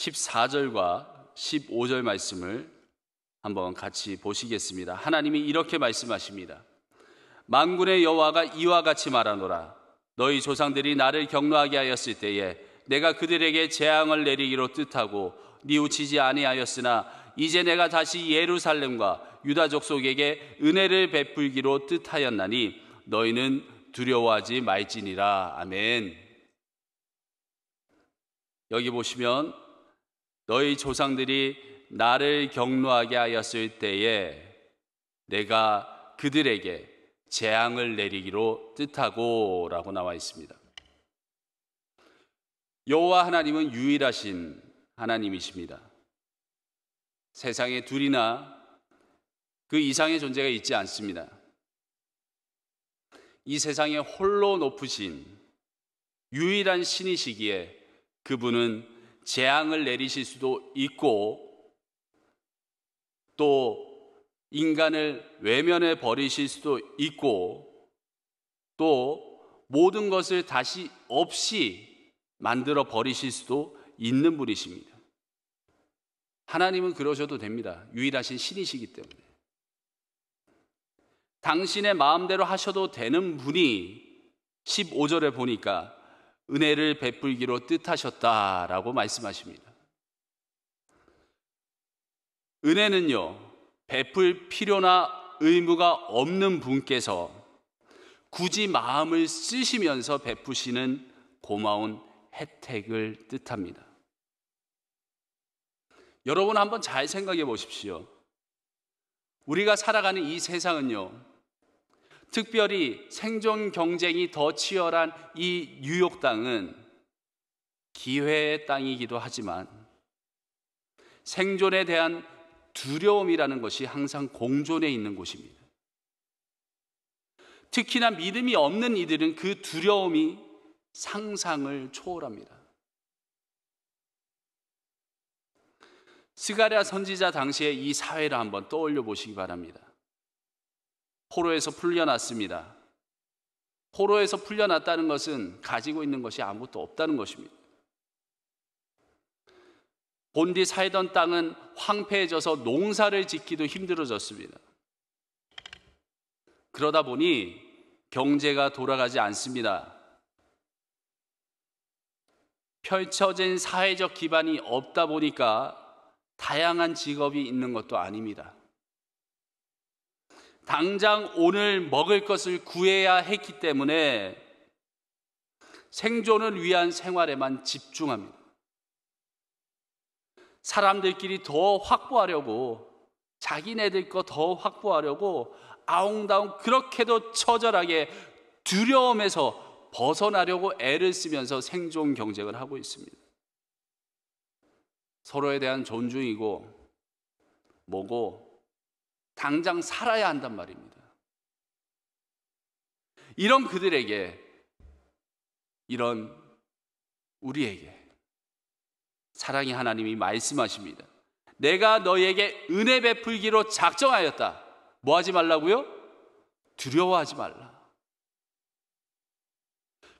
14절과 15절 말씀을 한번 같이 보시겠습니다. 하나님이 이렇게 말씀하십니다. 만군의 여호와가 이와 같이 말하노라. 너희 조상들이 나를 경노하게 하였을 때에 내가 그들에게 재앙을 내리기로 뜻하고 뉘우치지 아니하였으나 이제 내가 다시 예루살렘과 유다 족속에게 은혜를 베풀기로 뜻하였나니 너희는 두려워하지 말지니라. 아멘. 여기 보시면 너희 조상들이 나를 경노하게 하였을 때에 내가 그들에게 재앙을 내리기로 뜻하고 라고 나와 있습니다. 여호와 하나님은 유일하신 하나님이십니다. 세상에 둘이나 그 이상의 존재가 있지 않습니다. 이 세상에 홀로 높으신 유일한 신이시기에 그분은 재앙을 내리실 수도 있고 또 인간을 외면해 버리실 수도 있고 또 모든 것을 다시 없이 만들어 버리실 수도 있는 분이십니다. 하나님은 그러셔도 됩니다. 유일하신 신이시기 때문에. 당신의 마음대로 하셔도 되는 분이 15절에 보니까 은혜를 베풀기로 뜻하셨다라고 말씀하십니다. 은혜는요, 베풀 필요나 의무가 없는 분께서 굳이 마음을 쓰시면서 베푸시는 고마운 혜택을 뜻합니다. 여러분 한번 잘 생각해 보십시오. 우리가 살아가는 이 세상은요, 특별히 생존 경쟁이 더 치열한 이 뉴욕 땅은 기회의 땅이기도 하지만 생존에 대한 두려움이라는 것이 항상 공존해 있는 곳입니다. 특히나 믿음이 없는 이들은 그 두려움이 상상을 초월합니다. 스가랴 선지자 당시에 이 사회를 한번 떠올려 보시기 바랍니다. 포로에서 풀려났습니다. 포로에서 풀려났다는 것은 가지고 있는 것이 아무것도 없다는 것입니다. 본디 살던 땅은 황폐해져서 농사를 짓기도 힘들어졌습니다. 그러다 보니 경제가 돌아가지 않습니다. 펼쳐진 사회적 기반이 없다 보니까 다양한 직업이 있는 것도 아닙니다. 당장 오늘 먹을 것을 구해야 했기 때문에 생존을 위한 생활에만 집중합니다. 사람들끼리 더 확보하려고, 자기네들 거 더 확보하려고 아웅다웅 그렇게도 처절하게 두려움에서 벗어나려고 애를 쓰면서 생존 경쟁을 하고 있습니다. 서로에 대한 존중이고 뭐고 당장 살아야 한단 말입니다. 이런 그들에게, 이런 우리에게 사랑의 하나님이 말씀하십니다. 내가 너희에게 은혜 베풀기로 작정하였다. 뭐 하지 말라고요? 두려워하지 말라.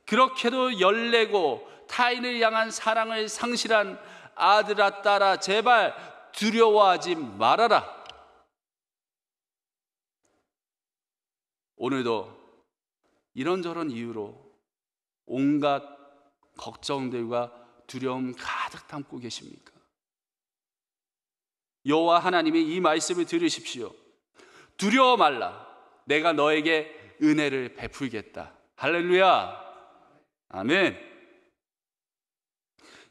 그렇게도 열내고 타인을 향한 사랑을 상실한 아들아 딸아, 제발 두려워하지 말아라. 오늘도 이런저런 이유로 온갖 걱정들과 두려움 가득 담고 계십니까? 여호와 하나님의 이 말씀을 들으십시오. 두려워 말라. 내가 너에게 은혜를 베풀겠다. 할렐루야. 아멘.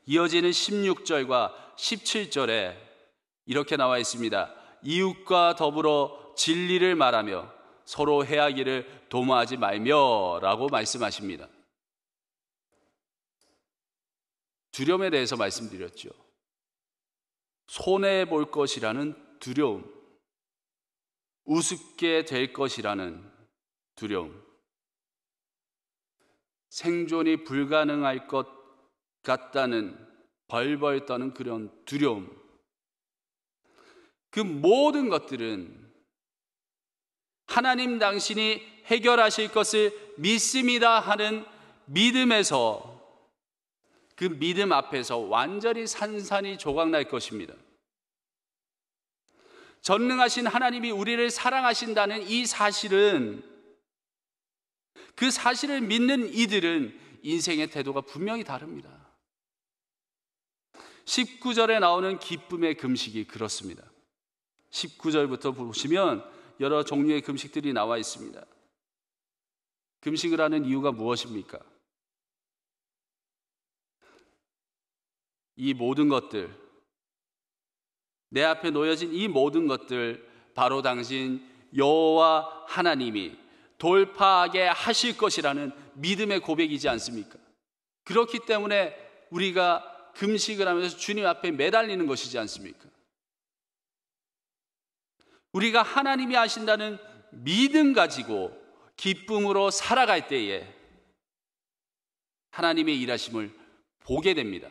이어지는 16절과 17절에 이렇게 나와 있습니다. 이웃과 더불어 진리를 말하며 서로 해하기를 도모하지 말며 라고 말씀하십니다. 두려움에 대해서 말씀드렸죠. 손해볼 것이라는 두려움, 우습게 될 것이라는 두려움, 생존이 불가능할 것 같다는 벌벌 떠는 그런 두려움, 그 모든 것들은 하나님 당신이 해결하실 것을 믿습니다 하는 믿음에서 그 믿음 앞에서 완전히 산산이 조각날 것입니다. 전능하신 하나님이 우리를 사랑하신다는 이 사실은, 그 사실을 믿는 이들은 인생의 태도가 분명히 다릅니다. 19절에 나오는 기쁨의 금식이 그렇습니다. 19절부터 보시면 여러 종류의 금식들이 나와 있습니다. 금식을 하는 이유가 무엇입니까? 이 모든 것들, 내 앞에 놓여진 이 모든 것들, 바로 당신 여호와 하나님이 돌파하게 하실 것이라는 믿음의 고백이지 않습니까? 그렇기 때문에 우리가 금식을 하면서 주님 앞에 매달리는 것이지 않습니까? 우리가 하나님이 하신다는 믿음 가지고 기쁨으로 살아갈 때에 하나님의 일하심을 보게 됩니다.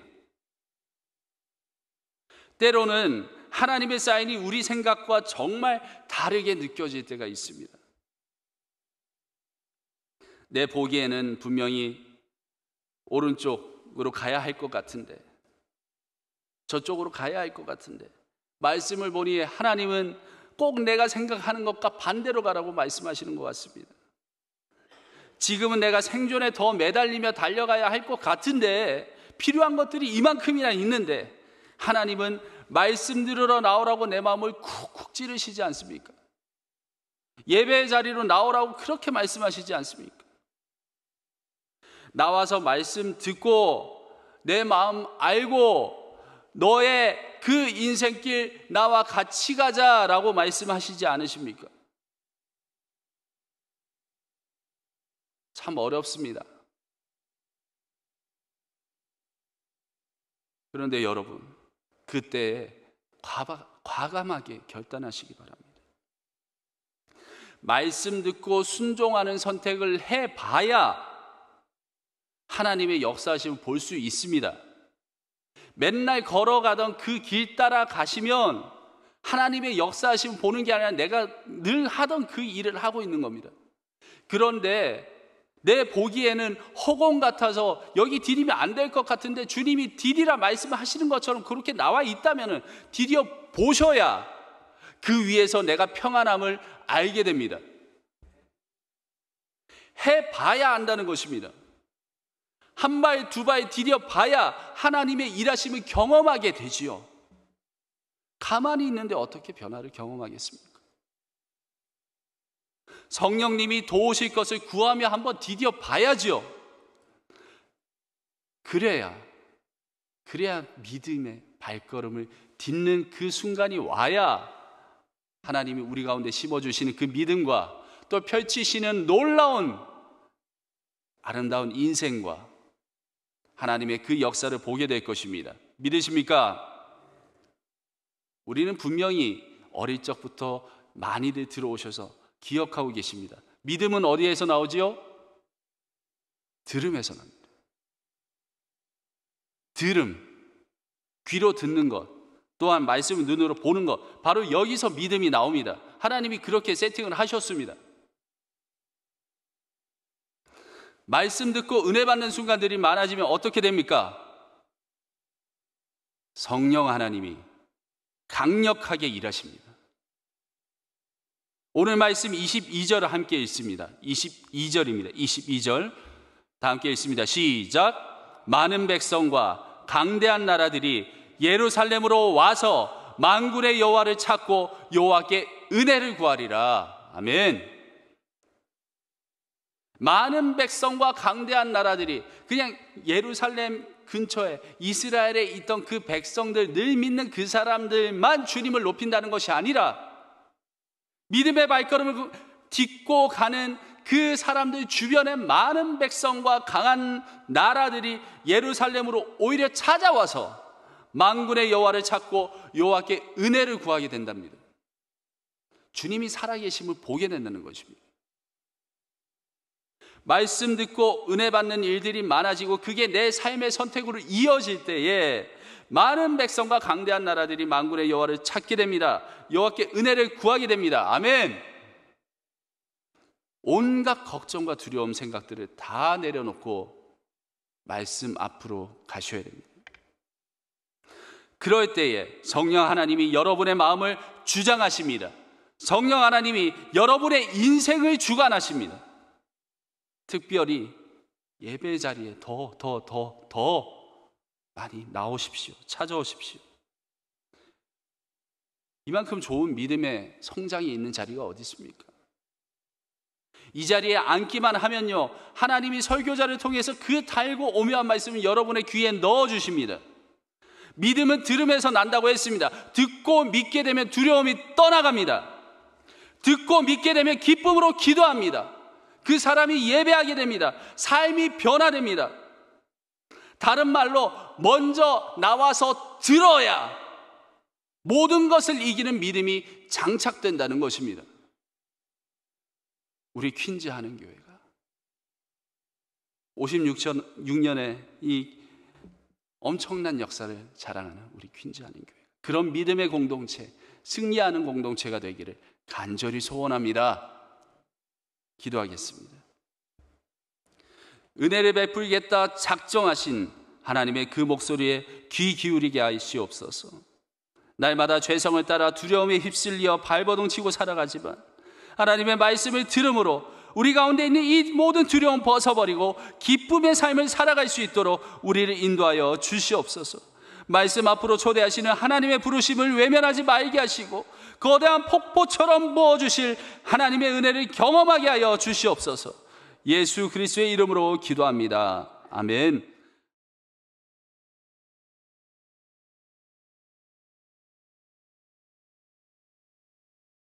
때로는 하나님의 사인이 우리 생각과 정말 다르게 느껴질 때가 있습니다. 내 보기에는 분명히 오른쪽으로 가야 할 것 같은데, 저쪽으로 가야 할 것 같은데, 말씀을 보니 하나님은 꼭 내가 생각하는 것과 반대로 가라고 말씀하시는 것 같습니다. 지금은 내가 생존에 더 매달리며 달려가야 할 것 같은데, 필요한 것들이 이만큼이나 있는데 하나님은 말씀 들으러 나오라고 내 마음을 쿡쿡 찌르시지 않습니까? 예배의 자리로 나오라고 그렇게 말씀하시지 않습니까? 나와서 말씀 듣고 내 마음 알고 너의 그 인생길 나와 같이 가자라고 말씀하시지 않으십니까? 참 어렵습니다. 그런데 여러분, 그때에 과감하게 결단하시기 바랍니다. 말씀 듣고 순종하는 선택을 해봐야 하나님의 역사하심을 볼 수 있습니다. 맨날 걸어가던 그 길 따라 가시면 하나님의 역사하심을 보는 게 아니라 내가 늘 하던 그 일을 하고 있는 겁니다. 그런데 내 보기에는 허공 같아서 여기 디디면 안 될 것 같은데 주님이 디디라 말씀하시는 것처럼 그렇게 나와 있다면 디디어 보셔야 그 위에서 내가 평안함을 알게 됩니다. 해봐야 안다는 것입니다. 한 발, 두 발 디뎌 봐야 하나님의 일하심을 경험하게 되지요. 가만히 있는데 어떻게 변화를 경험하겠습니까? 성령님이 도우실 것을 구하며 한번 디뎌 봐야죠. 그래야 믿음의 발걸음을 딛는 그 순간이 와야 하나님이 우리 가운데 심어주시는 그 믿음과 또 펼치시는 놀라운 아름다운 인생과 하나님의 그 역사를 보게 될 것입니다. 믿으십니까? 우리는 분명히 어릴 적부터 많이들 들어오셔서 기억하고 계십니다. 믿음은 어디에서 나오지요? 들음에서 납니다. 들음, 귀로 듣는 것, 또한 말씀을 눈으로 보는 것, 바로 여기서 믿음이 나옵니다. 하나님이 그렇게 세팅을 하셨습니다. 말씀 듣고 은혜 받는 순간들이 많아지면 어떻게 됩니까? 성령 하나님이 강력하게 일하십니다. 오늘 말씀 22절을 함께 읽습니다. 22절입니다. 22절 다 함께 읽습니다. 시작. 많은 백성과 강대한 나라들이 예루살렘으로 와서 만군의 여호와를 찾고 여호와께 은혜를 구하리라. 아멘. 많은 백성과 강대한 나라들이, 그냥 예루살렘 근처에 이스라엘에 있던 그 백성들, 늘 믿는 그 사람들만 주님을 높인다는 것이 아니라 믿음의 발걸음을 딛고 가는 그 사람들 주변에 많은 백성과 강한 나라들이 예루살렘으로 오히려 찾아와서 만군의 여호와를 찾고 여호와께 은혜를 구하게 된답니다. 주님이 살아계심을 보게 된다는 것입니다. 말씀 듣고 은혜 받는 일들이 많아지고 그게 내 삶의 선택으로 이어질 때에 많은 백성과 강대한 나라들이 만군의 여호와를 찾게 됩니다. 여호와께 은혜를 구하게 됩니다. 아멘. 온갖 걱정과 두려움 생각들을 다 내려놓고 말씀 앞으로 가셔야 됩니다. 그럴 때에 성령 하나님이 여러분의 마음을 주장하십니다. 성령 하나님이 여러분의 인생을 주관하십니다. 특별히 예배 자리에 더 많이 나오십시오. 찾아오십시오. 이만큼 좋은 믿음의 성장이 있는 자리가 어디 있습니까? 이 자리에 앉기만 하면요, 하나님이 설교자를 통해서 그 달고 오묘한 말씀을 여러분의 귀에 넣어주십니다. 믿음은 들음에서 난다고 했습니다. 듣고 믿게 되면 두려움이 떠나갑니다. 듣고 믿게 되면 기쁨으로 기도합니다. 그 사람이 예배하게 됩니다. 삶이 변화됩니다. 다른 말로 먼저 나와서 들어야 모든 것을 이기는 믿음이 장착된다는 것입니다. 우리 퀸즈 한은교회가 56년의 이 엄청난 역사를 자랑하는 우리 퀸즈 한은교회, 그런 믿음의 공동체, 승리하는 공동체가 되기를 간절히 소원합니다. 기도하겠습니다. 은혜를 베풀겠다 작정하신 하나님의 그 목소리에 귀 기울이게 하시옵소서. 날마다 죄성을 따라 두려움에 휩쓸려 발버둥치고 살아가지만 하나님의 말씀을 들음으로 우리 가운데 있는 이 모든 두려움 벗어버리고 기쁨의 삶을 살아갈 수 있도록 우리를 인도하여 주시옵소서. 말씀 앞으로 초대하시는 하나님의 부르심을 외면하지 말게 하시고 거대한 폭포처럼 부어주실 하나님의 은혜를 경험하게 하여 주시옵소서. 예수 그리스도의 이름으로 기도합니다. 아멘.